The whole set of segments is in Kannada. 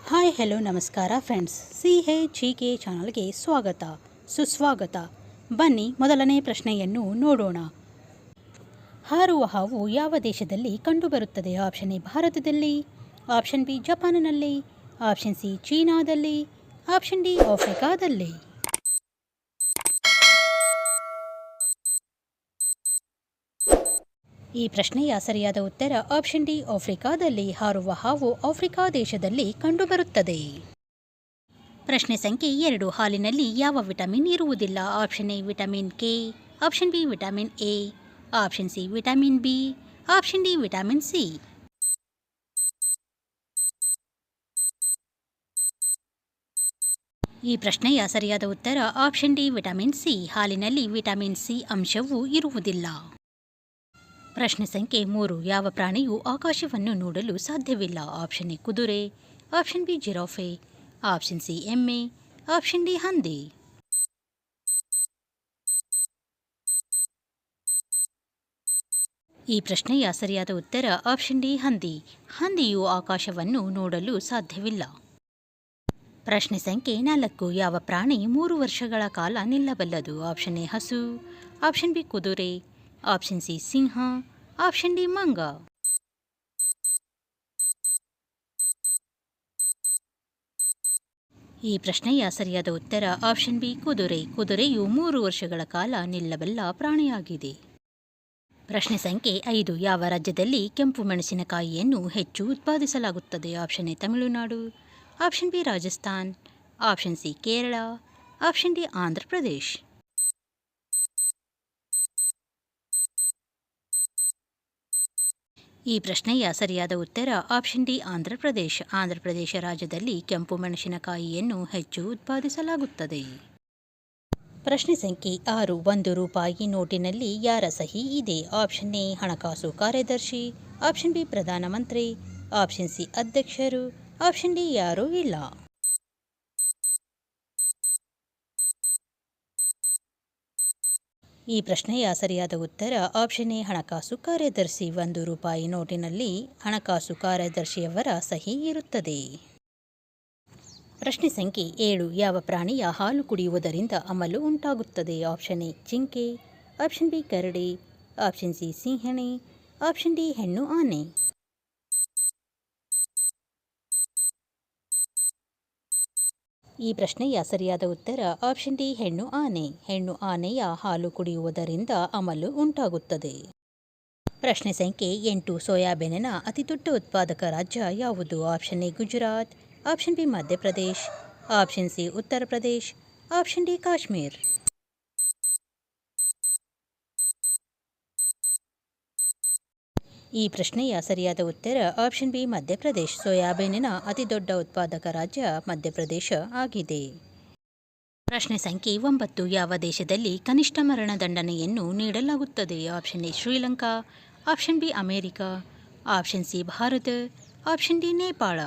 ಹಾಯ್ ಹೆಲೋ ನಮಸ್ಕಾರ ಫ್ರೆಂಡ್ಸ್. CHGK ಚಾನಲ್ಗೆ ಸ್ವಾಗತ ಸುಸ್ವಾಗತ. ಬನ್ನಿ ಮೊದಲನೇ ಪ್ರಶ್ನೆಯನ್ನು ನೋಡೋಣ. ಹಾರುವ ಹಾವು ಯಾವ ದೇಶದಲ್ಲಿ ಕಂಡುಬರುತ್ತದೆ? ಆಪ್ಷನ್ ಎ ಭಾರತದಲ್ಲಿ, ಆಪ್ಷನ್ ಬಿ ಜಪಾನಿನಲ್ಲಿ, ಆಪ್ಷನ್ ಸಿ ಚೀನಾದಲ್ಲಿ, ಆಪ್ಷನ್ ಡಿ ಆಫ್ರಿಕಾದಲ್ಲಿ. ಈ ಪ್ರಶ್ನೆಯ ಸರಿಯಾದ ಉತ್ತರ ಆಪ್ಷನ್ ಡಿ ಆಫ್ರಿಕಾದಲ್ಲಿ. ಹಾರುವ ಹಾವು ಆಫ್ರಿಕಾ ದೇಶದಲ್ಲಿ ಕಂಡುಬರುತ್ತದೆ. ಪ್ರಶ್ನೆ ಸಂಖ್ಯೆ 2. ಹಾಲಿನಲ್ಲಿ ಯಾವ ವಿಟಮಿನ್ ಇರುವುದಿಲ್ಲ? Option A vitamin K, option B vitamin A, option C vitamin B, option D vitamin C. ಈ ಪ್ರಶ್ನೆಯ ಸರಿಯಾದ ಉತ್ತರ ಆಪ್ಷನ್ ಡಿ ವಿಟಮಿನ್ ಸಿ. ಹಾಲಿನಲ್ಲಿ ವಿಟಮಿನ್ ಸಿ ಅಂಶವೂ ಇರುವುದಿಲ್ಲ. ಪ್ರಶ್ನೆ ಸಂಖ್ಯೆ 3. ಯಾವ ಪ್ರಾಣಿಯು ಆಕಾಶವನ್ನು ನೋಡಲು ಸಾಧ್ಯವಿಲ್ಲ? ಆಪ್ಷನ್ ಎ ಕುದುರೆ, option B giraffe, option C ಎಮ್ಮೆ, ಆಪ್ಷನ್ ಡಿ ಹಂದಿ. ಈ ಪ್ರಶ್ನೆಯ ಸರಿಯಾದ ಉತ್ತರ ಆಪ್ಷನ್ ಡಿ ಹಂದಿ. ಹಂದಿಯು ಆಕಾಶವನ್ನು ನೋಡಲು ಸಾಧ್ಯವಿಲ್ಲ. ಪ್ರಶ್ನೆ ಸಂಖ್ಯೆ 4. ಯಾವ ಪ್ರಾಣಿ 3 ವರ್ಷಗಳ ಕಾಲ ನಿಲ್ಲಬಲ್ಲದು? ಆಪ್ಷನ್ ಎ ಹಸು, ಆಪ್ಷನ್ ಬಿ ಕುದುರೆ, ಆಪ್ಷನ್ ಸಿ ಸಿಂಹ, ಆಪ್ಷನ್ ಡಿ ಮಂಗ. ಈ ಪ್ರಶ್ನೆಯ ಸರಿಯಾದ ಉತ್ತರ ಆಪ್ಷನ್ ಬಿ ಕುದುರೆ. ಕುದುರೆಯು 3 ವರ್ಷಗಳ ಕಾಲ ನಿಲ್ಲಬಲ್ಲ ಪ್ರಾಣಿಯಾಗಿದೆ. ಪ್ರಶ್ನೆ ಸಂಖ್ಯೆ 5. ಯಾವ ರಾಜ್ಯದಲ್ಲಿ ಕೆಂಪು ಮೆಣಸಿನಕಾಯಿಯನ್ನು ಹೆಚ್ಚು ಉತ್ಪಾದಿಸಲಾಗುತ್ತದೆ? Option A Tamil Nadu, option B Rajasthan, option C Kerala, option D Andhra Pradesh. ಈ ಪ್ರಶ್ನೆಯ ಸರಿಯಾದ ಉತ್ತರ ಆಪ್ಷನ್ ಡಿ ಆಂಧ್ರ ಪ್ರದೇಶ್. ಆಂಧ್ರ ಪ್ರದೇಶ ರಾಜ್ಯದಲ್ಲಿ ಕೆಂಪು ಮೆಣಸಿನಕಾಯಿಯನ್ನು ಹೆಚ್ಚು ಉತ್ಪಾದಿಸಲಾಗುತ್ತದೆ. ಪ್ರಶ್ನೆ ಸಂಖ್ಯೆ 6. 1 ರೂಪಾಯಿ ನೋಟಿನಲ್ಲಿ ಯಾರ ಸಹಿ ಇದೆ? ಆಪ್ಷನ್ ಎ ಹಣಕಾಸು ಕಾರ್ಯದರ್ಶಿ, ಆಪ್ಷನ್ ಬಿ ಪ್ರಧಾನಮಂತ್ರಿ, ಆಪ್ಷನ್ ಸಿ ಅಧ್ಯಕ್ಷರು, ಆಪ್ಷನ್ ಡಿ ಯಾರೂ ಇಲ್ಲ. ಈ ಪ್ರಶ್ನೆಯ ಸರಿಯಾದ ಉತ್ತರ ಆಪ್ಷನ್ ಎ ಹಣಕಾಸು ಕಾರ್ಯದರ್ಶಿ. 1 ರೂಪಾಯಿ ನೋಟಿನಲ್ಲಿ ಹಣಕಾಸು ಕಾರ್ಯದರ್ಶಿಯವರ ಸಹಿ ಇರುತ್ತದೆ. ಪ್ರಶ್ನೆ ಸಂಖ್ಯೆ 7. ಯಾವ ಪ್ರಾಣಿಯ ಹಾಲು ಕುಡಿಯುವುದರಿಂದ ಅಮಲು ಉಂಟಾಗುತ್ತದೆ? ಆಪ್ಷನ್ ಎ ಜಿಂಕೆ, ಆಪ್ಷನ್ ಬಿ ಕರಡಿ, ಆಪ್ಷನ್ ಸಿ ಸಿಂಹಣಿ, ಆಪ್ಷನ್ ಡಿ ಹೆಣ್ಣು ಆನೆ. ಈ ಪ್ರಶ್ನೆಯ ಸರಿಯಾದ ಉತ್ತರ ಆಪ್ಷನ್ ಡಿ ಹೆಣ್ಣು ಆನೆ. ಹೆಣ್ಣು ಆನೆಯ ಹಾಲು ಕುಡಿಯುವುದರಿಂದ ಅಮಲು ಉಂಟಾಗುತ್ತದೆ. ಪ್ರಶ್ನೆ ಸಂಖ್ಯೆ 8. ಸೋಯಾಬೀನಿನ ಅತಿದೊಡ್ಡ ಉತ್ಪಾದಕ ರಾಜ್ಯ ಯಾವುದು? Option A Gujarat, option B Madhya Pradesh, option C Uttar Pradesh, option D Kashmir. ಈ ಪ್ರಶ್ನೆಯ ಸರಿಯಾದ ಉತ್ತರ ಆಪ್ಷನ್ ಬಿ ಮಧ್ಯಪ್ರದೇಶ್. ಸೋಯಾಬೀನಿನ ಅತಿದೊಡ್ಡ ಉತ್ಪಾದಕ ರಾಜ್ಯ ಮಧ್ಯಪ್ರದೇಶ ಆಗಿದೆ. ಪ್ರಶ್ನೆ ಸಂಖ್ಯೆ 9. ಯಾವ ದೇಶದಲ್ಲಿ ಕನಿಷ್ಠ ಮರಣದಂಡನೆಯನ್ನು ನೀಡಲಾಗುತ್ತದೆ? Option A Sri Lanka, option B America, option C Bharat, option D Nepal.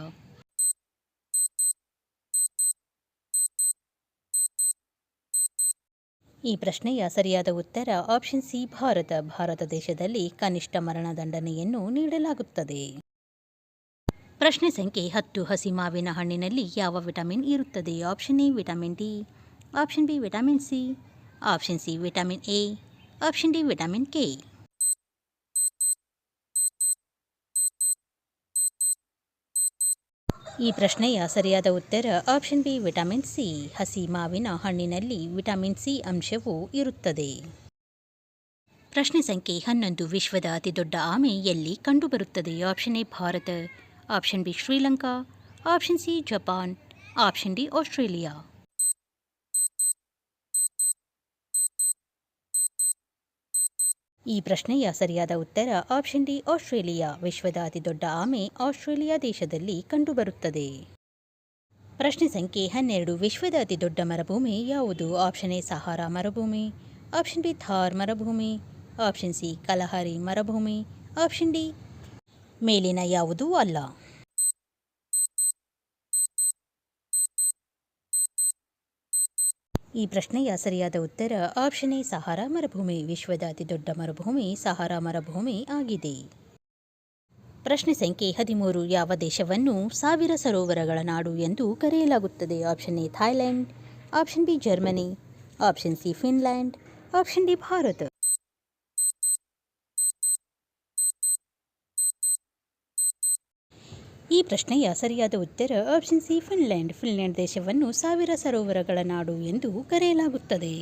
ಈ ಪ್ರಶ್ನೆಯ ಸರಿಯಾದ ಉತ್ತರ ಆಪ್ಷನ್ ಸಿ ಭಾರತ. ಭಾರತ ದೇಶದಲ್ಲಿ ಕನಿಷ್ಠ ಮರಣದಂಡನೆಯನ್ನು ನೀಡಲಾಗುತ್ತದೆ. ಪ್ರಶ್ನೆ ಸಂಖ್ಯೆ 10. ಹಸಿ ಮಾವಿನ ಹಣ್ಣಿನಲ್ಲಿ ಯಾವ ವಿಟಮಿನ್ ಇರುತ್ತದೆ? Option A vitamin D, option B vitamin C, option C vitamin A, option D vitamin K. ಈ ಪ್ರಶ್ನೆಯ ಸರಿಯಾದ ಉತ್ತರ ಆಪ್ಷನ್ ಬಿ ವಿಟಮಿನ್ ಸಿ. ಹಸಿ ಮಾವಿನ ಹಣ್ಣಿನಲ್ಲಿ ವಿಟಮಿನ್ ಸಿ ಅಂಶವೂ ಇರುತ್ತದೆ. ಪ್ರಶ್ನೆ ಸಂಖ್ಯೆ 11. ವಿಶ್ವದ ಅತಿದೊಡ್ಡ ಆಮೆ ಎಲ್ಲಿ ಕಂಡುಬರುತ್ತದೆ? Option A Bharat, option B Sri Lanka, option C Japan, option D Australia. ಈ ಪ್ರಶ್ನೆಯ ಸರಿಯಾದ ಉತ್ತರ ಆಪ್ಷನ್ ಡಿ ಆಸ್ಟ್ರೇಲಿಯಾ. ವಿಶ್ವದ ಅತಿದೊಡ್ಡ ಆಮೆ ಆಸ್ಟ್ರೇಲಿಯಾ ದೇಶದಲ್ಲಿ ಕಂಡುಬರುತ್ತದೆ. ಪ್ರಶ್ನೆ ಸಂಖ್ಯೆ 12. ವಿಶ್ವದ ಅತಿದೊಡ್ಡ ಮರುಭೂಮಿ ಯಾವುದು? ಆಪ್ಷನ್ ಎ ಸಹಾರಾ ಮರುಭೂಮಿ, ಆಪ್ಷನ್ ಬಿ ಥಾರ್ ಮರುಭೂಮಿ, ಆಪ್ಷನ್ ಸಿ ಕಲಹರಿ ಮರುಭೂಮಿ, ಆಪ್ಷನ್ ಡಿ ಮೇಲಿನ ಯಾವುದೂ ಅಲ್ಲ. ಈ ಪ್ರಶ್ನೆಯ ಸರಿಯಾದ ಉತ್ತರ ಆಪ್ಷನ್ ಎ ಸಹಾರಾ ಮರುಭೂಮಿ. ವಿಶ್ವದ ಅತಿದೊಡ್ಡ ಮರುಭೂಮಿ ಸಹಾರಾ ಮರುಭೂಮಿ ಆಗಿದೆ. ಪ್ರಶ್ನೆ ಸಂಖ್ಯೆ 13. ಯಾವ ದೇಶವನ್ನು 1000 ಸರೋವರಗಳ ನಾಡು ಎಂದು ಕರೆಯಲಾಗುತ್ತದೆ? Option A Thailand, option B Germany, option C Finland, option D Bharat. ಈ ಪ್ರಶ್ನೆಯ ಸರಿಯಾದ ಉತ್ತರ ಆಪ್ಷನ್ ಸಿ ಫಿನ್ಲ್ಯಾಂಡ್. ಫಿನ್ಲ್ಯಾಂಡ್ ದೇಶವನ್ನು 1000 ಸರೋವರಗಳ ನಾಡು ಎಂದು ಕರೆಯಲಾಗುತ್ತದೆ.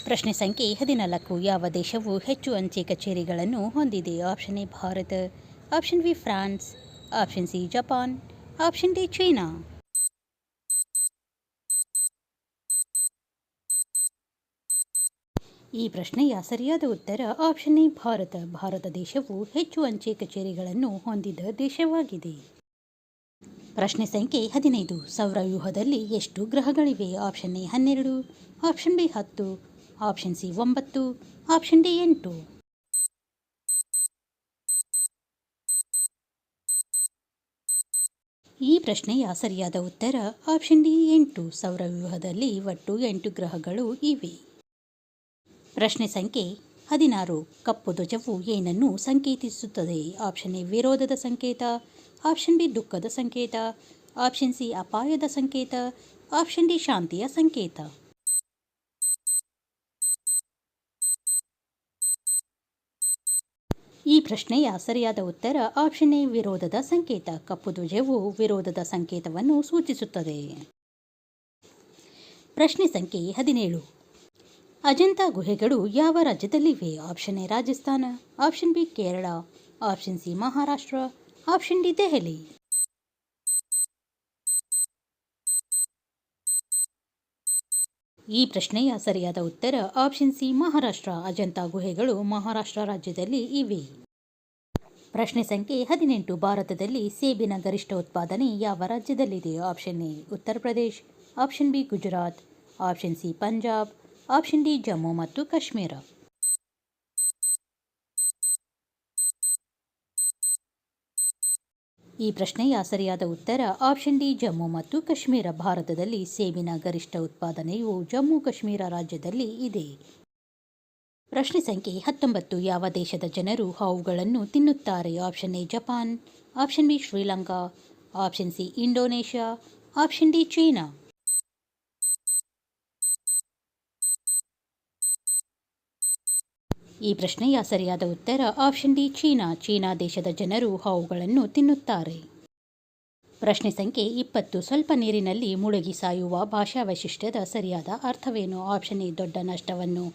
ಪ್ರಶ್ನೆ ಸಂಖ್ಯೆ 14. ಯಾವ ದೇಶವು ಹೆಚ್ಚು ಅಂಚೆ ಕಚೇರಿಗಳನ್ನು ಹೊಂದಿದೆ? Option A Bharat, option B France, option C Japan, option D China. ಈ ಪ್ರಶ್ನೆಯ ಸರಿಯಾದ ಉತ್ತರ ಆಪ್ಷನ್ ಎ ಭಾರತ. ಭಾರತ ದೇಶವು ಹೆಚ್ಚು ಅಂಚೆ ಕಚೇರಿಗಳನ್ನು ಹೊಂದಿದ ದೇಶವಾಗಿದೆ. ಪ್ರಶ್ನೆ ಸಂಖ್ಯೆ 15. ಸೌರವ್ಯೂಹದಲ್ಲಿ ಎಷ್ಟು ಗ್ರಹಗಳಿವೆ? Option A 12, option B 10, option C 9, option D 8. ಈ ಪ್ರಶ್ನೆಯ ಸರಿಯಾದ ಉತ್ತರ ಆಪ್ಷನ್ ಡಿ 8. ಸೌರವ್ಯೂಹದಲ್ಲಿ ಒಟ್ಟು 8 ಗ್ರಹಗಳು ಇವೆ. ಪ್ರಶ್ನೆ ಸಂಖ್ಯೆ 16. ಕಪ್ಪು ಧ್ವಜವು ಏನನ್ನು ಸಂಕೇತಿಸುತ್ತದೆ? ಆಪ್ಷನ್ ಎ ವಿರೋಧದ ಸಂಕೇತ, ಆಪ್ಷನ್ ಬಿ ದುಃಖದ ಸಂಕೇತ, ಆಪ್ಷನ್ ಸಿ ಅಪಾಯದ ಸಂಕೇತ, ಆಪ್ಷನ್ ಡಿ ಶಾಂತಿಯ ಸಂಕೇತ. ಈ ಪ್ರಶ್ನೆಯ ಸರಿಯಾದ ಉತ್ತರ ಆಪ್ಷನ್ ಎ ವಿರೋಧದ ಸಂಕೇತ. ಕಪ್ಪು ಧ್ವಜವು ವಿರೋಧದ ಸಂಕೇತವನ್ನು ಸೂಚಿಸುತ್ತದೆ. ಪ್ರಶ್ನೆ ಸಂಖ್ಯೆ 17. ಅಜಂತಾ ಗುಹೆಗಳು ಯಾವ ರಾಜ್ಯದಲ್ಲಿವೆ? Option A Rajasthan, option B Kerala, option C Maharashtra, option D Delhi. ಈ ಪ್ರಶ್ನೆಯ ಸರಿಯಾದ ಉತ್ತರ ಆಪ್ಷನ್ ಸಿ ಮಹಾರಾಷ್ಟ್ರ. ಅಜಂತಾ ಗುಹೆಗಳು ಮಹಾರಾಷ್ಟ್ರ ರಾಜ್ಯದಲ್ಲಿ ಇವೆ. ಪ್ರಶ್ನೆ ಸಂಖ್ಯೆ 18. ಭಾರತದಲ್ಲಿ ಸೇಬಿನ ಗರಿಷ್ಠ ಉತ್ಪಾದನೆ ಯಾವ ರಾಜ್ಯದಲ್ಲಿದೆ? Option A Uttar Pradesh, option B Gujarat, option C Punjab, option D Jammu ಮತ್ತು ಕಾಶ್ಮೀರ. ಈ ಪ್ರಶ್ನೆಯ ಸರಿಯಾದ ಉತ್ತರ ಆಪ್ಷನ್ ಡಿ ಜಮ್ಮು ಮತ್ತು ಕಾಶ್ಮೀರ. ಭಾರತದಲ್ಲಿ ಸೇಬಿನ ಗರಿಷ್ಠ ಉತ್ಪಾದನೆಯು ಜಮ್ಮು ಕಾಶ್ಮೀರ ರಾಜ್ಯದಲ್ಲಿ ಇದೆ. ಪ್ರಶ್ನೆ ಸಂಖ್ಯೆ 19. ಯಾವ ದೇಶದ ಜನರು ಹಾವುಗಳನ್ನು ತಿನ್ನುತ್ತಾರೆ? Option A Japan, option B Sri Lanka, option C Indonesia, option D China. ಈ ಪ್ರಶ್ನೆಯ ಸರಿಯಾದ ಉತ್ತರ ಆಪ್ಷನ್ ಡಿ ಚೀನಾ. ಚೀನಾ ದೇಶದ ಜನರು ಹಾವುಗಳನ್ನು ತಿನ್ನುತ್ತಾರೆ. ಪ್ರಶ್ನೆ ಸಂಖ್ಯೆ 20. ಸ್ವಲ್ಪ ನೀರಿನಲ್ಲಿ ಮುಳುಗಿ ಸಾಯುವ ಭಾಷಾ ವೈಶಿಷ್ಟ್ಯದ ಸರಿಯಾದ ಅರ್ಥವೇನು? ಆಪ್ಷನ್ ಎ ದೊಡ್ಡ ನಷ್ಟವನ್ನು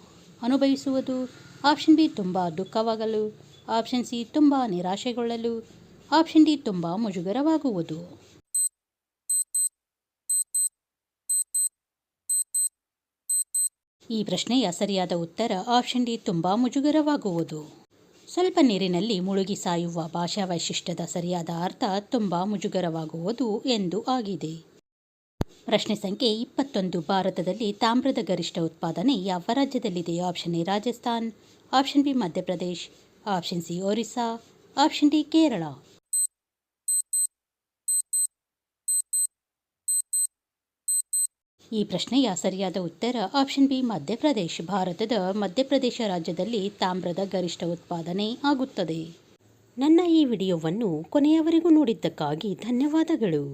ಅನುಭವಿಸುವುದು, ಆಪ್ಷನ್ ಬಿ ತುಂಬ ದುಃಖವಾಗಲು, ಆಪ್ಷನ್ ಸಿ ತುಂಬ ನಿರಾಶೆಗೊಳ್ಳಲು, ಆಪ್ಷನ್ ಡಿ ತುಂಬ ಮುಜುಗರವಾಗುವುದು. ಈ ಪ್ರಶ್ನೆಯ ಸರಿಯಾದ ಉತ್ತರ ಆಪ್ಷನ್ ಡಿ ತುಂಬ ಮುಜುಗರವಾಗುವುದು. ಸ್ವಲ್ಪ ನೀರಿನಲ್ಲಿ ಮುಳುಗಿ ಸಾಯುವ ಭಾಷಾ ವೈಶಿಷ್ಟ್ಯದ ಸರಿಯಾದ ಅರ್ಥ ತುಂಬ ಮುಜುಗರವಾಗುವುದು ಎಂದು ಆಗಿದೆ. ಪ್ರಶ್ನೆ ಸಂಖ್ಯೆ 21. ಭಾರತದಲ್ಲಿ ತಾಮ್ರದ ಗರಿಷ್ಠ ಉತ್ಪಾದನೆ ಯಾವ ರಾಜ್ಯದಲ್ಲಿದೆ? Option A Rajasthan, option B Madhya Pradesh, option C Orissa, option D Kerala. ಈ ಪ್ರಶ್ನೆಯ ಸರಿಯಾದ ಉತ್ತರ ಆಪ್ಷನ್ ಬಿ ಮಧ್ಯಪ್ರದೇಶ್. ಭಾರತದ ಮಧ್ಯಪ್ರದೇಶ ರಾಜ್ಯದಲ್ಲಿ ತಾಮ್ರದ ಗರಿಷ್ಠ ಉತ್ಪಾದನೆ ಆಗುತ್ತದೆ. ನನ್ನ ಈ ವಿಡಿಯೋವನ್ನು ಕೊನೆಯವರೆಗೂ ನೋಡಿದ್ದಕ್ಕಾಗಿ ಧನ್ಯವಾದಗಳು.